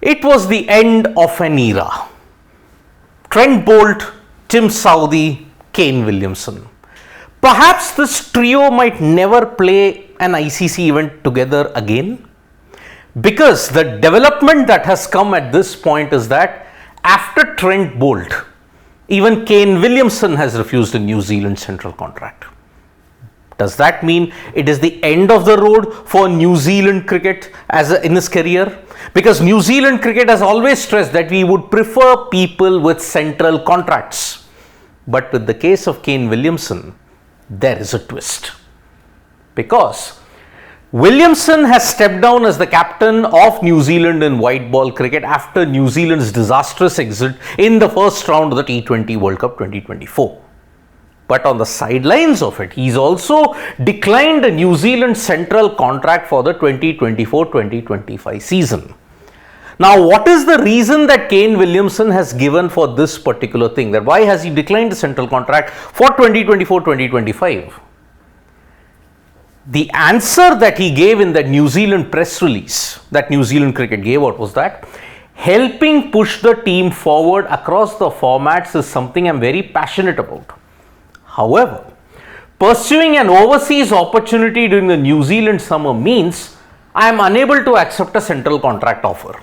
It was the end of an era. Trent Boult, Tim Southee, Kane Williamson. Perhaps this trio might never play an ICC event together again, because the development that has come at this point is that after Trent Boult, even Kane Williamson has refused a New Zealand central contract. Does that mean it is the end of the road for New Zealand cricket in his career? Because New Zealand cricket has always stressed that we would prefer people with central contracts. But with the case of Kane Williamson, there is a twist. Because Williamson has stepped down as the captain of New Zealand in white ball cricket after New Zealand's disastrous exit in the first round of the T20 World Cup 2024. But on the sidelines of it, he's also declined a New Zealand central contract for the 2024-2025 season. Now, what is the reason that Kane Williamson has given for this particular thing? That why has he declined the central contract for 2024-2025? The answer that he gave in that New Zealand press release that New Zealand cricket gave out was that helping push the team forward across the formats is something I'm very passionate about. However, pursuing an overseas opportunity during the New Zealand summer means I am unable to accept a central contract offer.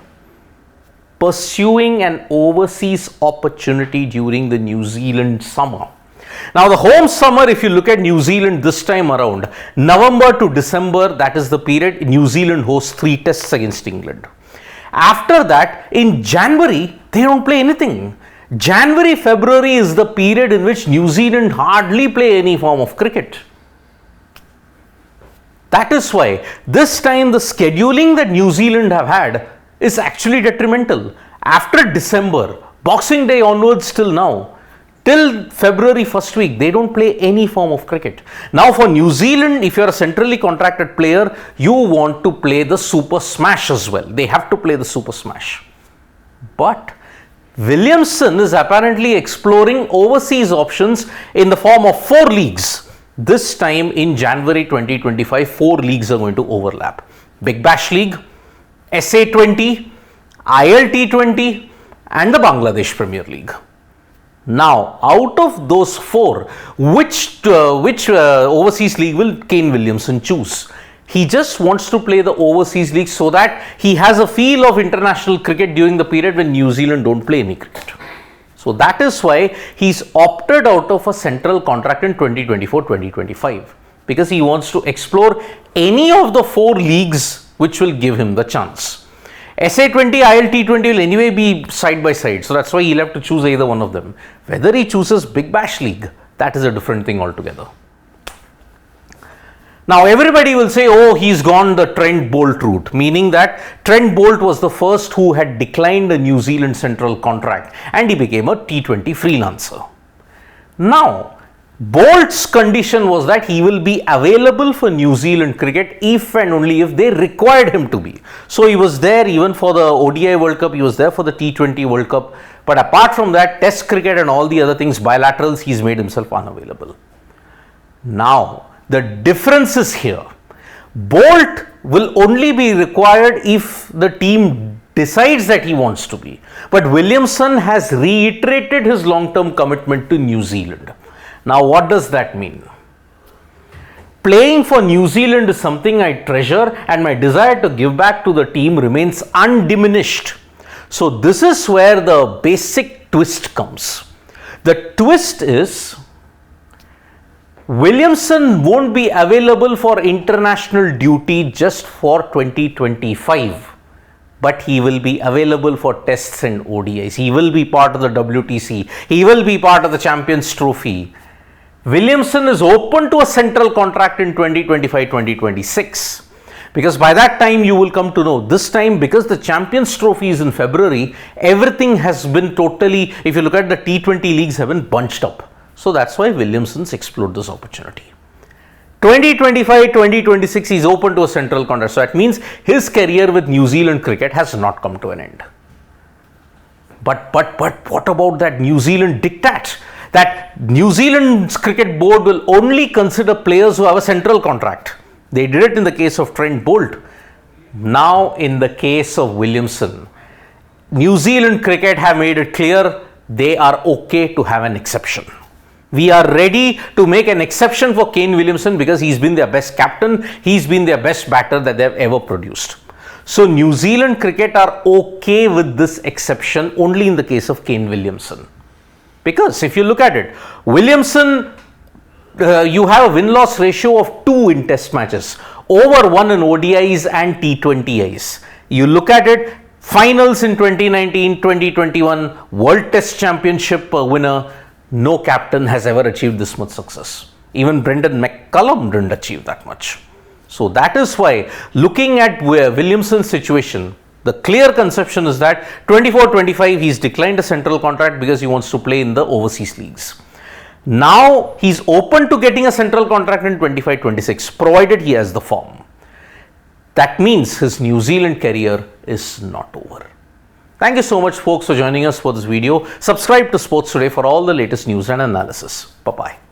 Pursuing an overseas opportunity during the New Zealand summer. Now, the home summer, if you look at New Zealand this time around, November to December, that is the period New Zealand hosts 3 tests against England. After that, in January, they don't play anything. January, February is the period in which New Zealand hardly play any form of cricket. That is why this time the scheduling that New Zealand have had is actually detrimental. After December, Boxing Day onwards till now, till February first week, they don't play any form of cricket. Now for New Zealand, if you are a centrally contracted player, you want to play the Super Smash as well. They have to play the Super Smash. But Williamson is apparently exploring overseas options in the form of 4 leagues. This time in January 2025, 4 leagues are going to overlap. Big Bash League, SA20, ILT20 and the Bangladesh Premier League. Now, out of those 4, which overseas league will Kane Williamson choose? He just wants to play the overseas league so that he has a feel of international cricket during the period when New Zealand don't play any cricket. So that is why he's opted out of a central contract in 2024-2025, because he wants to explore any of the 4 leagues which will give him the chance. SA20, ILT20 will anyway be side by side, so that's why he'll have to choose either one of them. Whether he chooses Big Bash League, that is a different thing altogether. Now everybody will say, oh, he's gone the Trent Boult route, meaning that Trent Boult was the first who had declined a New Zealand central contract and he became a T20 freelancer. Now, Boult's condition was that he will be available for New Zealand cricket if and only if they required him to be. So he was there even for the ODI World Cup, he was there for the T20 World Cup, but apart from that, Test cricket and all the other things, bilaterals, he's made himself unavailable. Now, the difference is here. Boult will only be required if the team decides that he wants to be. But Williamson has reiterated his long-term commitment to New Zealand. Now, what does that mean? Playing for New Zealand is something I treasure and my desire to give back to the team remains undiminished. So, this is where the basic twist comes. The twist is Williamson won't be available for international duty just for 2025, but he will be available for tests and ODIs. He will be part of the WTC. He will be part of the Champions Trophy. Williamson is open to a central contract in 2025-2026, because by that time you will come to know, this time because the Champions Trophy is in February, everything has been totally, if you look at the T20 leagues, have been bunched up. So that's why Williamson's explored this opportunity. 2025-2026 he's open to a central contract. So that means his career with New Zealand cricket has not come to an end. But what about that New Zealand diktat? That New Zealand's cricket board will only consider players who have a central contract. They did it in the case of Trent Boult. Now in the case of Williamson, New Zealand cricket have made it clear they are okay to have an exception. We are ready to make an exception for Kane Williamson because he's been their best captain, he's been their best batter that they've ever produced. So New Zealand cricket are okay with this exception only in the case of Kane Williamson. Because if you look at it, Williamson, you have a win-loss ratio of 2 in test matches, over 1 in ODIs and T20Is. You look at it, finals in 2019, 2021, World Test Championship winner, no captain has ever achieved this much success. Even Brendan McCullum didn't achieve that much. So that is why, looking at Williamson's situation, the clear conception is that 24-25 he's declined a central contract because he wants to play in the overseas leagues. Now he's open to getting a central contract in 25-26 provided he has the form. That means his New Zealand career is not over. Thank you so much folks for joining us for this video. Subscribe to Sports Today for all the latest news and analysis. Bye-bye.